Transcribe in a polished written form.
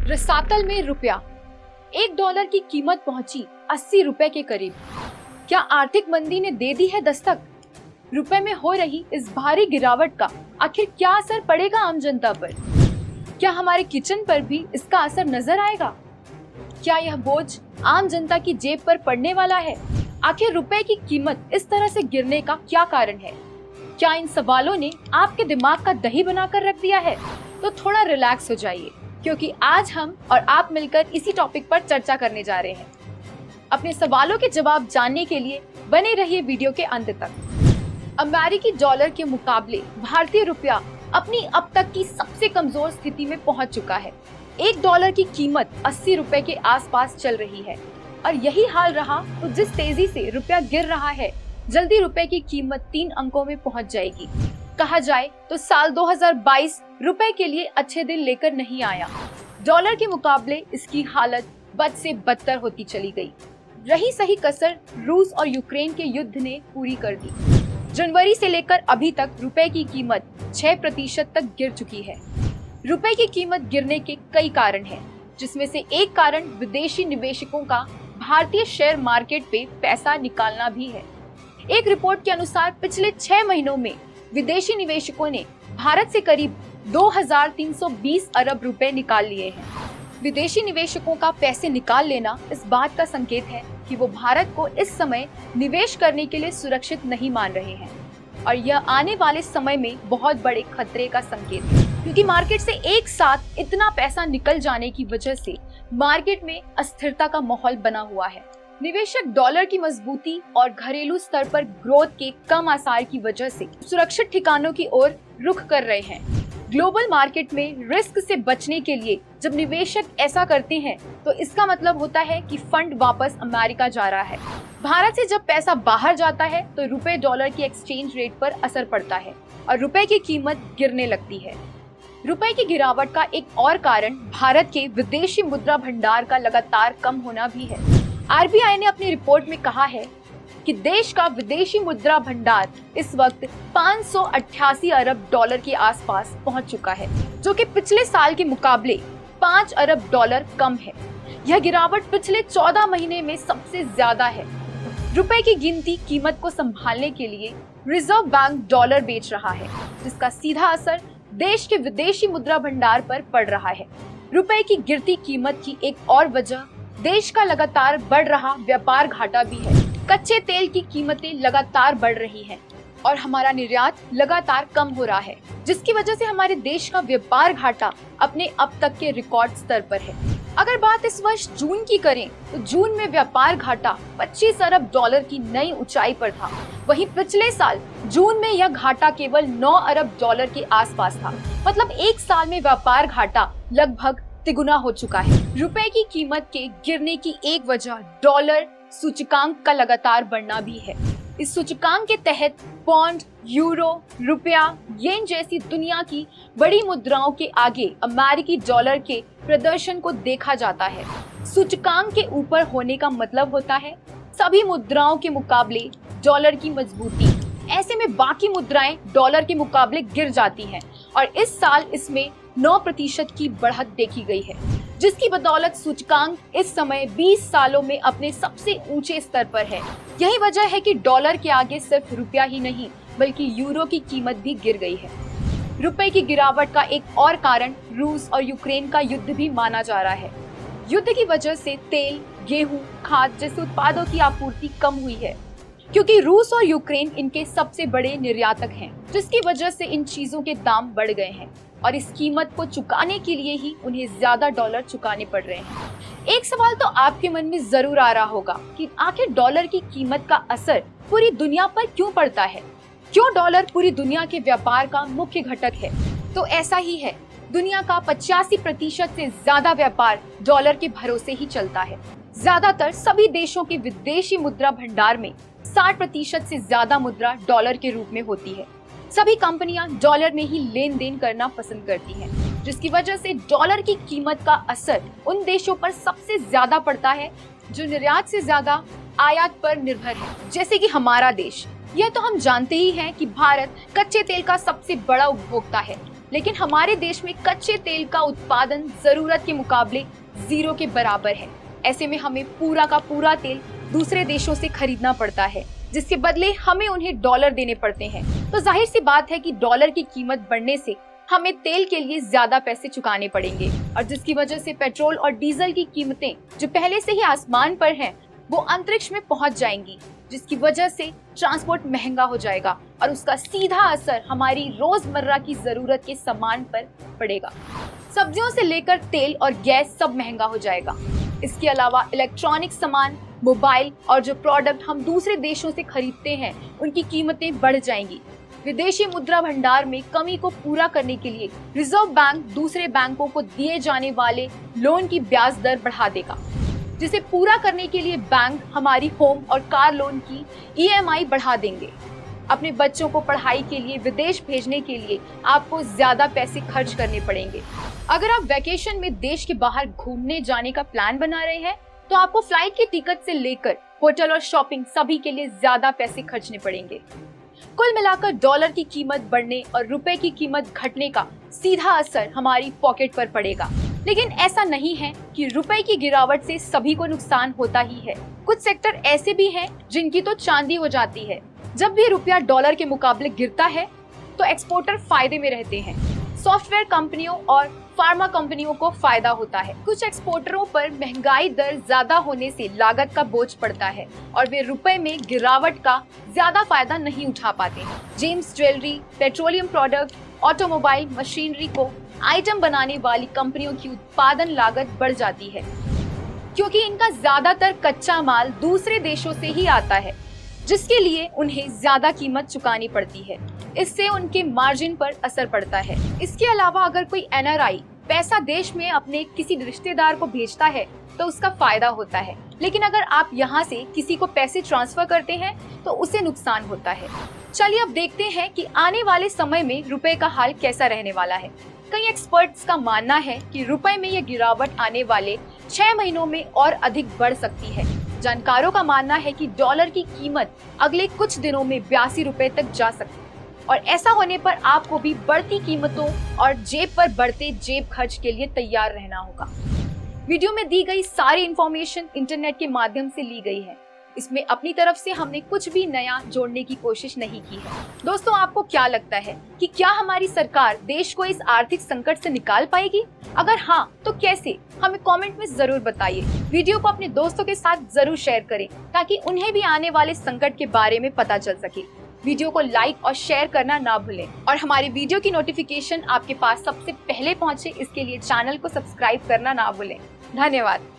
रसातल में रुपया, $1 की कीमत पहुंची 80 रुपए के करीब। क्या आर्थिक मंदी ने दे दी है दस्तक? रुपए में हो रही इस भारी गिरावट का आखिर क्या असर पड़ेगा आम जनता पर? क्या हमारे किचन पर भी इसका असर नजर आएगा? क्या यह बोझ आम जनता की जेब पर पड़ने वाला है? आखिर रुपए की कीमत इस तरह से गिरने का क्या कारण है? क्या इन सवालों ने आपके दिमाग का दही बनाकर रख दिया है? तो थोड़ा रिलैक्स हो जाइए, क्योंकि आज हम और आप मिलकर इसी टॉपिक पर चर्चा करने जा रहे हैं। अपने सवालों के जवाब जानने के लिए बने रहिए वीडियो के अंत तक। अमेरिकी डॉलर के मुकाबले भारतीय रुपया अपनी अब तक की सबसे कमजोर स्थिति में पहुंच चुका है। $1 की कीमत 80 रुपए के आसपास चल रही है और यही हाल रहा तो जिस तेजी से रुपया गिर रहा है, जल्दी रुपए की कीमत 3 अंकों में पहुंच जाएगी। कहा जाए तो साल 2022 रुपए के लिए अच्छे दिन लेकर नहीं आया। डॉलर के मुकाबले इसकी हालत बद से बदतर होती चली गई। रही सही कसर रूस और यूक्रेन के युद्ध ने पूरी कर दी। जनवरी से लेकर अभी तक रुपए की कीमत 6% तक गिर चुकी है। रुपए की कीमत गिरने के कई कारण हैं, जिसमें से एक कारण विदेशी निवेशकों का भारतीय शेयर मार्केट पे पैसा निकालना भी है। एक रिपोर्ट के अनुसार पिछले 6 महीनों में विदेशी निवेशकों ने भारत से करीब 2320 अरब रुपए निकाल लिए हैं। विदेशी निवेशकों का पैसे निकाल लेना इस बात का संकेत है कि वो भारत को इस समय निवेश करने के लिए सुरक्षित नहीं मान रहे हैं और यह आने वाले समय में बहुत बड़े खतरे का संकेत है, क्योंकि मार्केट से एक साथ इतना पैसा निकल जाने की वजह से मार्केट में अस्थिरता का माहौल बना हुआ है। निवेशक डॉलर की मजबूती और घरेलू स्तर पर ग्रोथ के कम आसार की वजह से सुरक्षित ठिकानों की ओर रुख कर रहे हैं। ग्लोबल मार्केट में रिस्क से बचने के लिए जब निवेशक ऐसा करते हैं तो इसका मतलब होता है कि फंड वापस अमेरिका जा रहा है। भारत से जब पैसा बाहर जाता है तो रुपए डॉलर की एक्सचेंज रेट पर असर पड़ता है और रुपए की कीमत गिरने लगती है। रुपए की गिरावट का एक और कारण भारत के विदेशी मुद्रा भंडार का लगातार कम होना भी है। आरबीआई ने अपनी रिपोर्ट में कहा है कि देश का विदेशी मुद्रा भंडार इस वक्त 588 अरब डॉलर के आसपास पहुंच चुका है, जो कि पिछले साल के मुकाबले 5 अरब डॉलर कम है। यह गिरावट पिछले 14 महीने में सबसे ज्यादा है। रुपए की गिनती कीमत को संभालने के लिए रिजर्व बैंक डॉलर बेच रहा है, जिसका सीधा असर देश के विदेशी मुद्रा भंडार पर पड़ रहा है। रुपए की गिरती कीमत की एक और वजह देश का लगातार बढ़ रहा व्यापार घाटा भी है। कच्चे तेल की कीमतें लगातार बढ़ रही हैं और हमारा निर्यात लगातार कम हो रहा है, जिसकी वजह से हमारे देश का व्यापार घाटा अपने अब तक के रिकॉर्ड स्तर पर है। अगर बात इस वर्ष जून की करें तो जून में व्यापार घाटा 25 अरब डॉलर की नई ऊंचाई पर था। वहीं पिछले साल जून में यह घाटा केवल 9 अरब डॉलर के आसपास था। मतलब एक साल में व्यापार घाटा लगभग तिगुना हो चुका है। रुपए की कीमत के गिरने की एक वजह डॉलर सूचकांक का लगातार बढ़ना भी है। इस सूचकांक के तहत पौंड, यूरो, रुपया, येन जैसी दुनिया की बड़ी मुद्राओं के आगे अमेरिकी डॉलर के प्रदर्शन को देखा जाता है। सूचकांक के ऊपर होने का मतलब होता है सभी मुद्राओं के मुकाबले डॉलर की मजबूती। ऐसे में बाकी मुद्राएं डॉलर के मुकाबले गिर जाती हैं और इस साल इसमें 9% की बढ़त देखी गई है, जिसकी बदौलत सूचकांक इस समय 20 सालों में अपने सबसे ऊंचे स्तर पर है। यही वजह है कि डॉलर के आगे सिर्फ रुपया ही नहीं बल्कि यूरो की कीमत भी गिर गई है। रुपए की गिरावट का एक और कारण रूस और यूक्रेन का युद्ध भी माना जा रहा है। युद्ध की वजह से तेल, गेहूं, खाद जैसे उत्पादों की आपूर्ति कम हुई है, क्योंकि रूस और यूक्रेन इनके सबसे बड़े निर्यातक हैं, जिसकी वजह से इन चीजों के दाम बढ़ गए हैं और इस कीमत को चुकाने के लिए ही उन्हें ज्यादा डॉलर चुकाने पड़ रहे हैं। एक सवाल तो आपके मन में जरूर आ रहा होगा कि आखिर डॉलर की कीमत का असर पूरी दुनिया पर क्यों पड़ता है? क्यों डॉलर पूरी दुनिया के व्यापार का मुख्य घटक है? तो ऐसा ही है, दुनिया का 85% से ज्यादा व्यापार डॉलर के भरोसे ही चलता है। ज्यादातर सभी देशों के विदेशी मुद्रा भंडार में 60% से ज्यादा मुद्रा डॉलर के रूप में होती है। सभी कंपनियां डॉलर में ही लेन देन करना पसंद करती हैं, जिसकी वजह से डॉलर की कीमत का असर उन देशों पर सबसे ज्यादा पड़ता है जो निर्यात से ज्यादा आयात पर निर्भर है, जैसे कि हमारा देश। यह तो हम जानते ही हैं कि भारत कच्चे तेल का सबसे बड़ा उपभोक्ता है लेकिन हमारे देश में कच्चे तेल का उत्पादन जरूरत के मुकाबले 0 के बराबर है। ऐसे में हमें पूरा का पूरा तेल दूसरे देशों से खरीदना पड़ता है, जिसके बदले हमें उन्हें डॉलर देने पड़ते हैं। तो जाहिर सी बात है कि डॉलर की कीमत बढ़ने से हमें तेल के लिए ज्यादा पैसे चुकाने पड़ेंगे, और जिसकी वजह से पेट्रोल और डीजल की कीमतें जो पहले से ही आसमान पर हैं, वो अंतरिक्ष में पहुंच जाएंगी, जिसकी वजह से ट्रांसपोर्ट महंगा हो जाएगा और उसका सीधा असर हमारी रोजमर्रा की जरूरत के सामान पर पड़ेगा। सब्जियों से लेकर तेल और गैस सब महंगा हो जाएगा। इसके अलावा इलेक्ट्रॉनिक सामान, मोबाइल और जो प्रोडक्ट हम दूसरे देशों से खरीदते हैं, उनकी कीमतें बढ़ जाएंगी। विदेशी मुद्रा भंडार में कमी को पूरा करने के लिए रिजर्व बैंक दूसरे बैंकों को दिए जाने वाले लोन की ब्याज दर बढ़ा देगा, जिसे पूरा करने के लिए बैंक हमारी होम और कार लोन की EMI बढ़ा देंगे। अपने बच्चों को पढ़ाई के लिए विदेश भेजने के लिए आपको ज्यादा पैसे खर्च करने पड़ेंगे। अगर आप वैकेशन में देश के बाहर घूमने जाने का प्लान बना रहे हैं, तो आपको फ्लाइट की टिकट से लेकर होटल और शॉपिंग सभी के लिए ज्यादा पैसे खर्चने पड़ेंगे। कुल मिलाकर डॉलर की कीमत बढ़ने और रुपए की कीमत घटने का सीधा असर हमारी पॉकेट पर पड़ेगा। लेकिन ऐसा नहीं है कि रुपए की गिरावट से सभी को नुकसान होता ही है। कुछ सेक्टर ऐसे भी हैं जिनकी तो चांदी हो जाती है। जब भी रुपया डॉलर के मुकाबले गिरता है, तो एक्सपोर्टर फायदे में रहते हैं। सॉफ्टवेयर कंपनियों और फार्मा कंपनियों को फायदा होता है। कुछ एक्सपोर्टरों पर महंगाई दर ज्यादा होने से लागत का बोझ पड़ता है और वे रुपए में गिरावट का ज्यादा फायदा नहीं उठा पाते हैं। James jewellery, petroleum product, automobile machinery को आइटम बनाने वाली कंपनियों की उत्पादन लागत बढ़ जाती है, क्योंकि इनका ज्यादातर कच्चा माल दूसरे देशों से ही आता है, जिसके लिए उन्हें ज्यादा कीमत चुकानी पड़ती है। इससे उनके मार्जिन पर असर पड़ता है। इसके अलावा अगर कोई NRI पैसा देश में अपने किसी रिश्तेदार को भेजता है, तो उसका फायदा होता है। लेकिन अगर आप यहाँ से किसी को पैसे ट्रांसफर करते हैं, तो उसे नुकसान होता है। चलिए अब देखते हैं कि आने वाले समय में रुपए का हाल कैसा रहने वाला है। कई एक्सपर्ट्स का मानना है कि रुपए में यह गिरावट आने वाले 6 महीनों में और अधिक बढ़ सकती है। जानकारों का मानना है कि डॉलर की कीमत अगले कुछ दिनों में 82 रुपए तक जा सकती है, और ऐसा होने पर आपको भी बढ़ती कीमतों और जेब पर बढ़ते जेब खर्च के लिए तैयार रहना होगा। वीडियो में दी गई सारी इंफॉर्मेशन इंटरनेट के माध्यम से ली गई है। इसमें अपनी तरफ से हमने कुछ भी नया जोड़ने की कोशिश नहीं की है। दोस्तों, आपको क्या लगता है कि क्या हमारी सरकार देश को इस आर्थिक संकट से निकाल पाएगी? अगर हाँ, तो कैसे? हमें कमेंट में जरूर बताइए। वीडियो को अपने दोस्तों के साथ जरूर शेयर करें, ताकि उन्हें भी आने वाले संकट के बारे में पता चल सके। वीडियो को लाइक और शेयर करना ना भूलें, और हमारे वीडियो की नोटिफिकेशन आपके पास सबसे पहले पहुंचे, इसके लिए चैनल को सब्सक्राइब करना ना भूलें। धन्यवाद।